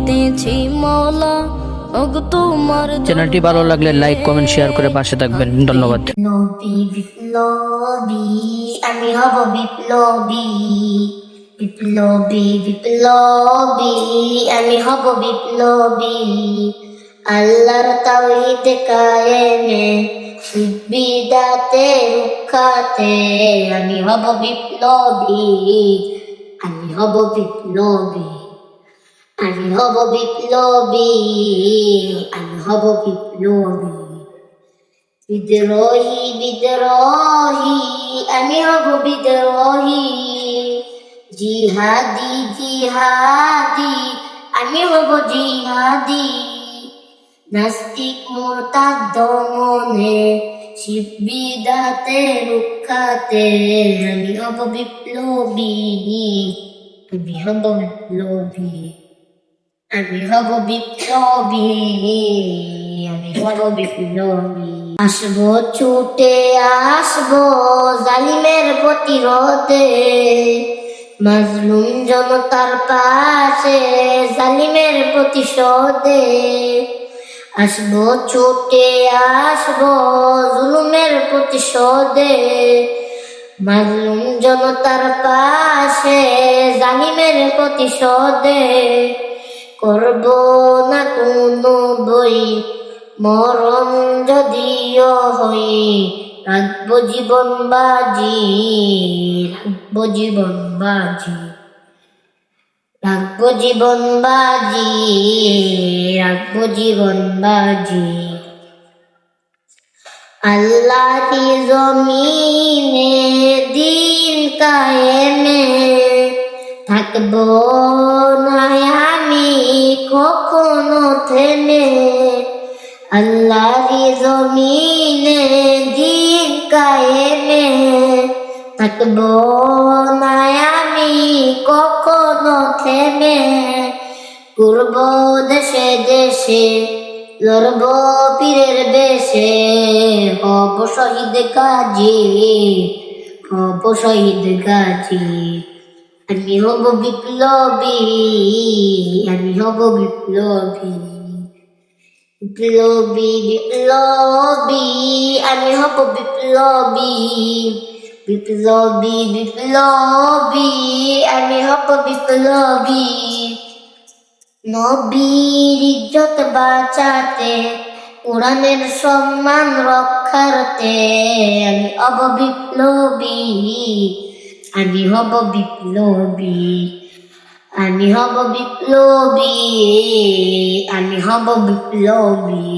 করিতেছি মওলা ওগো তোমার চ্যানেলটি ভালো লাগলে লাইক কমেন্ট শেয়ার করে পাশে থাকবেন। ধন্যবাদ। বিপ্লবী বিপ্লবী আমি হব বিপ্লবী বিপ্লবী বিপ্লবী আমি হব বিপ্লবী আল্লাহর তাওহীদ কায়েমে বিদাতে রুখাতে আমি হব বিপ্লবী আমি হব বিপ্লবী আমি হব বিপ্লবী আমি হব বিপ্লবী বিদ্রোহী বিদ্রোহী আমি হব বিদ্রোহী জিহাদি জিহাদি আমি হব জিহাদি নাস্তিক মুরতাদ দমনে শিব বিদাতে রুখাতে আমি হব বিপ্লবী আমি হব বিপ্লবী আমি হব বিপ্লবী আমি হব বিপ্লবী আসবো ছুটে আসবো জালিমের প্রতিরোধে মাজলুম জনতার পাশে জালিমের প্রতিশোধে আসবো ছুটে আসবো জুলুমের প্রতিশোধে মাজলুম জনতার পাশে জালিমের প্রতিশোধে করব না কোনো বই মরণ যদিও হই রাখবো জীবন বাজি রাখবো জীবন বাজি রাখবো জীবন বাজি রাখবো জীবন বাজি আল্লাহর জমিনে দিন কায়েমে থাকবো না আমি কখনো থেমে আল্লাহর জমিনে দিন কায়েমে থাকবো না আমি কখনো থেমে ঘুরব দেশে দেশে লড়ব পীরের বেশে হব শহীদ গাজী হব শহীদ গাজী আমি হব বিপ্লবী আমি হব বিপ্লবী বিপ্লবী বিপ্লবী আমি হব বিপ্লবী বিপ্লবী বিপ্লবী আমি হব বিপ্লবী নবীর ইজ্জত বাঁচাতে কোরআনের সম্মান রক্ষার্থে আমি হব বিপ্লবী আমি হব বিপ্লবী আমি হব বিপ্লবী আমি হব বিপ্লবী